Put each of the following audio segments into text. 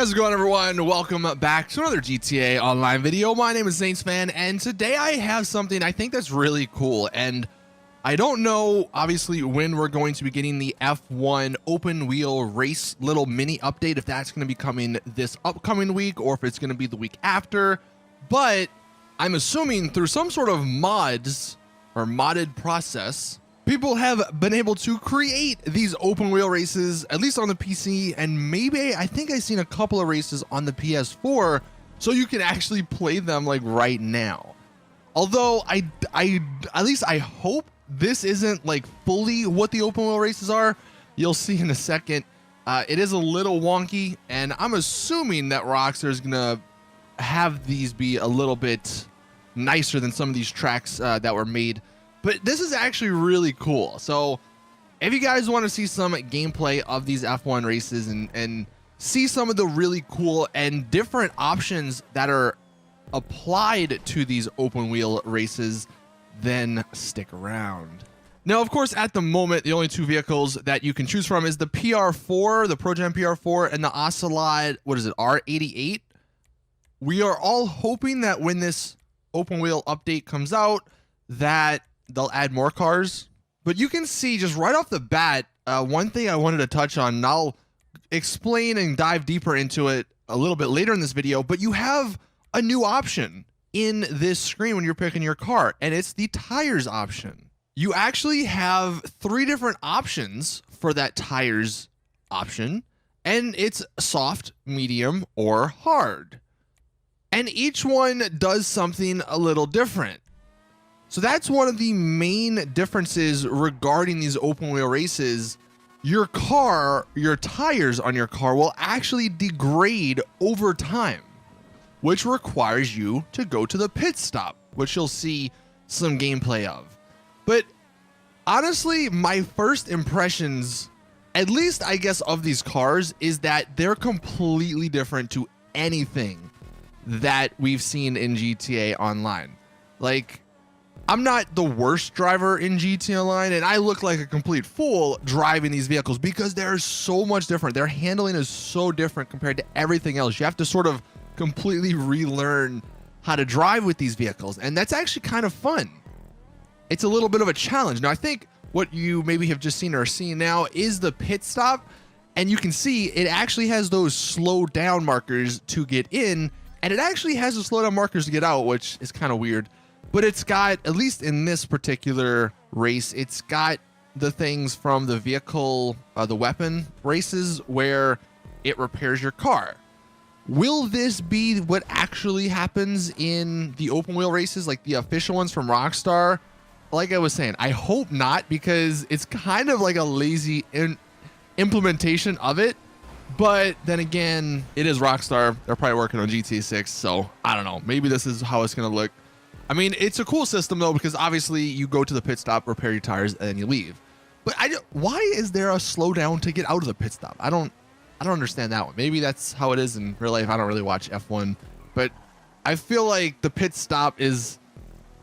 How's it going, everyone? Welcome back to another GTA Online video. My name is Saints-Fan, and today I have something I think that's really cool. And I don't know, obviously, when we're going to be getting the F1 open wheel race little mini update, if that's going to be coming this upcoming week or if it's going to be the week after. But I'm assuming through some sort of mods or modded process, people have been able to create these open wheel races, at least on the PC, and maybe I think I've seen a couple of races on the PS4, so you can actually play them like right now. Although I at least I hope this isn't like fully what the open wheel races are. You'll see in a second. It is a little wonky, and I'm assuming that Rockstar is gonna have these be a little bit nicer than some of these tracks that were made. But this is actually really cool. So if you guys want to see some gameplay of these F1 races and see some of the really cool and different options that are applied to these open wheel races, then stick around. Now, of course, at the moment, the only two vehicles that you can choose from is the PR4, the ProGen PR4, and the Ocelot, what is it, R88? We are all hoping that when this open wheel update comes out, that they'll add more cars. But you can see just right off the bat, one thing I wanted to touch on, and I'll explain and dive deeper into it a little bit later in this video, but you have a new option in this screen when you're picking your car, and it's the tires option. You actually have 3 different options for that tires option, and it's soft, medium, or hard. And each one does something a little different. So that's one of the main differences regarding these open wheel races. Your car, your tires on your car will actually degrade over time, which requires you to go to the pit stop, which you'll see some gameplay of. But honestly, my first impressions, at least I guess, of these cars is that they're completely different to anything that we've seen in GTA Online. Like, I'm not the worst driver in GTA Online, and I look like a complete fool driving these vehicles because they're so much different. Their handling is so different compared to everything else. You have to sort of completely relearn how to drive with these vehicles, and that's actually kind of fun. It's a little bit of a challenge. Now, I think what you maybe have just seen or are seeing now is the pit stop, and you can see it actually has those slow down markers to get in, and it actually has the slow down markers to get out, which is kind of weird. But it's got, at least in this particular race, it's got the things from the vehicle, the weapon races where it repairs your car. Will this be what actually happens in the open wheel races, like the official ones from Rockstar? Like I was saying, I hope not, because it's kind of like a lazy implementation of it. But then again, it is Rockstar. They're probably working on GTA 6, so I don't know. Maybe this is how it's going to look. I mean, it's a cool system, though, because obviously you go to the pit stop, repair your tires, and then you leave. But why is there a slowdown to get out of the pit stop? I don't understand that one. Maybe that's how it is in real life. I don't really watch F1, but I feel like the pit stop is,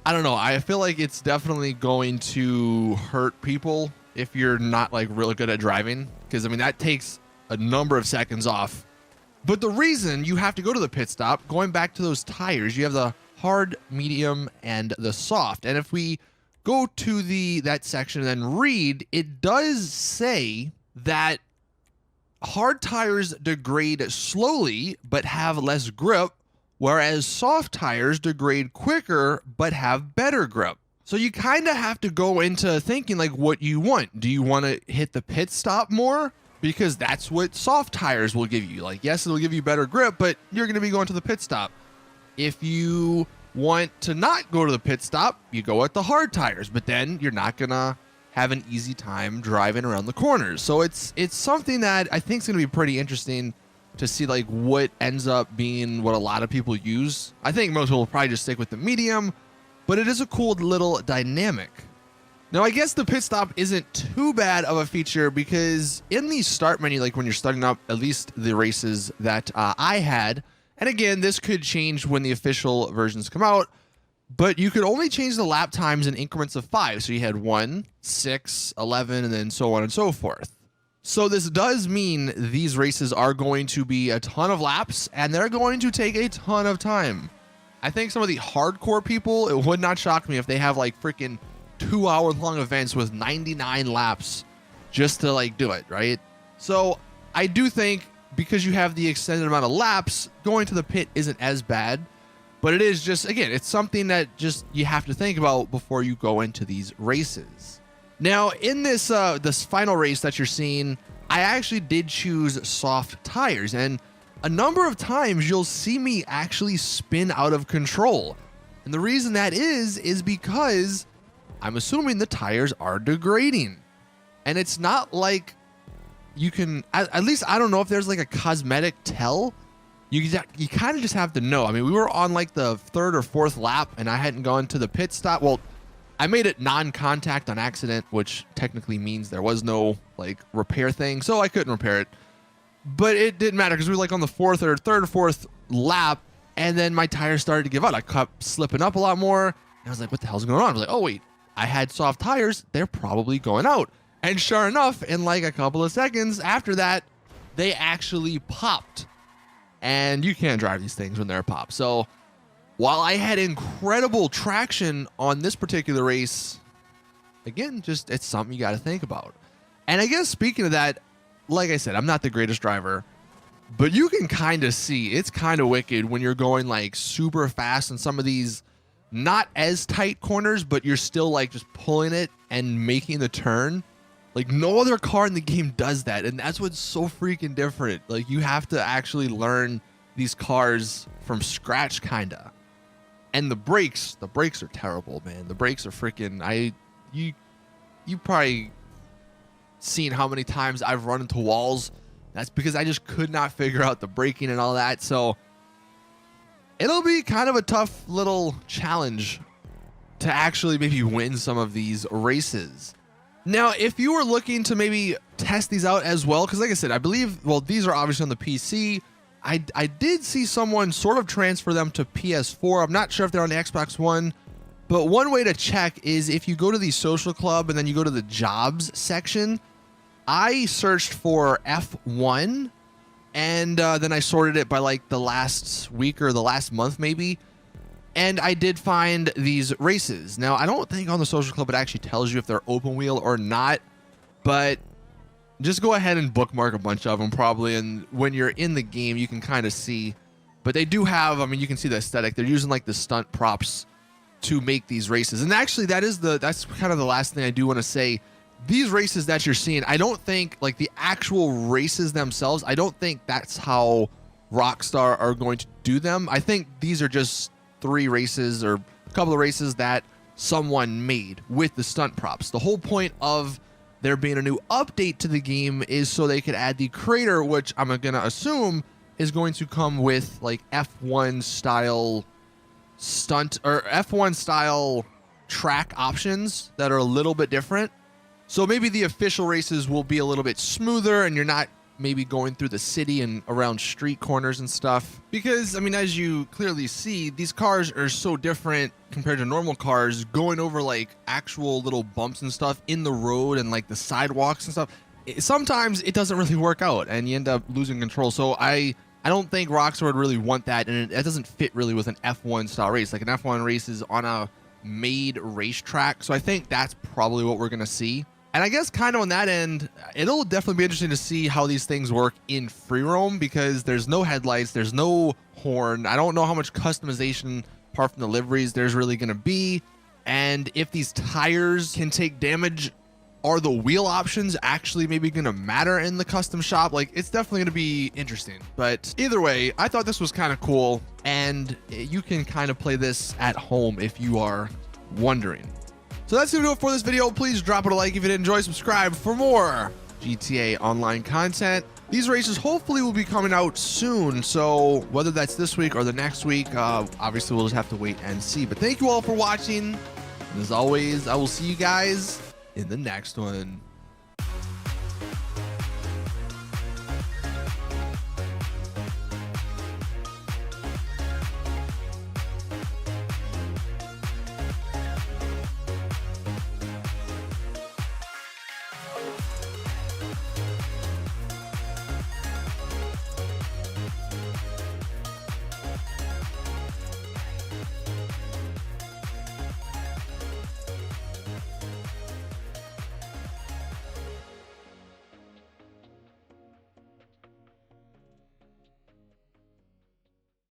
I don't know. I feel like it's definitely going to hurt people if you're not like really good at driving, because I mean that takes a number of seconds off. But the reason you have to go to the pit stop, going back to those tires, you have the hard, medium, and the soft. And if we go to that section and then read, it does say that hard tires degrade slowly but have less grip, whereas soft tires degrade quicker but have better grip. So you kind of have to go into thinking like what you want. Do you want to hit the pit stop more? Because that's what soft tires will give you. Like, yes, it'll give you better grip, but you're going to be going to the pit stop. If you want to not go to the pit stop, you go with the hard tires, but then you're not going to have an easy time driving around the corners. So it's something that I think is going to be pretty interesting to see like what ends up being what a lot of people use. I think most people will probably just stick with the medium, but it is a cool little dynamic. Now, I guess the pit stop isn't too bad of a feature because in the start menu, like when you're starting up, at least the races that I had, and again, this could change when the official versions come out, but you could only change the lap times in increments of 5. So you had 1, 6, 11, and then so on and so forth. So this does mean these races are going to be a ton of laps and they're going to take a ton of time. I think some of the hardcore people, it would not shock me if they have like freaking 2-hour-long events with 99 laps just to like do it, right? So I do think because you have the extended amount of laps, going to the pit isn't as bad, but it is just, again, it's something that just you have to think about before you go into these races. Now in this this final race that you're seeing, I actually did choose soft tires, and a number of times you'll see me actually spin out of control. And the reason that is because I'm assuming the tires are degrading. And it's not like you can, at least I don't know if there's like a cosmetic tell. You kind of just have to know. I mean, we were on like the 3rd or 4th lap and I hadn't gone to the pit stop. Well, I made it non-contact on accident, which technically means there was no like repair thing, so I couldn't repair it. But it didn't matter because we were like on the 4th or 3rd or 4th lap, and then my tires started to give out. I kept slipping up a lot more, and I was like, what the hell's going on? I was like, oh wait, I had soft tires. They're probably going out. And sure enough, in like a couple of seconds after that, they actually popped. And you can't drive these things when they're popped. So while I had incredible traction on this particular race, again, just it's something you got to think about. And I guess speaking of that, like I said, I'm not the greatest driver, but you can kind of see it's kind of wicked when you're going like super fast in some of these not as tight corners, but you're still like just pulling it and making the turn. Like no other car in the game does that. And that's what's so freaking different. Like you have to actually learn these cars from scratch kinda. And the brakes are terrible, man. The brakes are freaking, you probably seen how many times I've run into walls. That's because I just could not figure out the braking and all that. So it'll be kind of a tough little challenge to actually maybe win some of these races. Now, if you were looking to maybe test these out as well, because like I said, I believe, well, these are obviously on the PC. I did see someone sort of transfer them to PS4. I'm not sure if they're on the Xbox One, but one way to check is if you go to the social club and then you go to the jobs section. I searched for F1 and then I sorted it by like the last week or the last month maybe. And I did find these races. Now, I don't think on the social club it actually tells you if they're open wheel or not, but just go ahead and bookmark a bunch of them probably. And when you're in the game, you can kind of see, but they do have, I mean, you can see the aesthetic. They're using like the stunt props to make these races. And actually that's kind of the last thing I do want to say. These races that you're seeing, I don't think like the actual races themselves, I don't think that's how Rockstar are going to do them. I think these are just 3 races or a couple of races that someone made with the stunt props. The whole point of there being a new update to the game is so they could add the crater, which I'm gonna assume is going to come with like F1 style stunt or F1 style track options that are a little bit different. So maybe the official races will be a little bit smoother and you're not maybe going through the city and around street corners and stuff. Because, I mean, as you clearly see, these cars are so different compared to normal cars, going over like actual little bumps and stuff in the road and like the sidewalks and stuff. Sometimes it doesn't really work out and you end up losing control. So I don't think Rockstar would really want that, and it doesn't fit really with an F1 style race. Like an F1 race is on a made racetrack. So I think that's probably what we're going to see. And I guess kind of on that end, it'll definitely be interesting to see how these things work in free roam because there's no headlights, there's no horn. I don't know how much customization apart from the liveries there's really going to be. And if these tires can take damage, are the wheel options actually maybe going to matter in the custom shop? Like, it's definitely going to be interesting. But either way, I thought this was kind of cool. And you can kind of play this at home if you are wondering. So that's going to do it for this video. Please drop it a like if you did enjoy. Subscribe for more GTA Online content. These races hopefully will be coming out soon. So whether that's this week or the next week, obviously we'll just have to wait and see. But thank you all for watching. And as always, I will see you guys in the next one.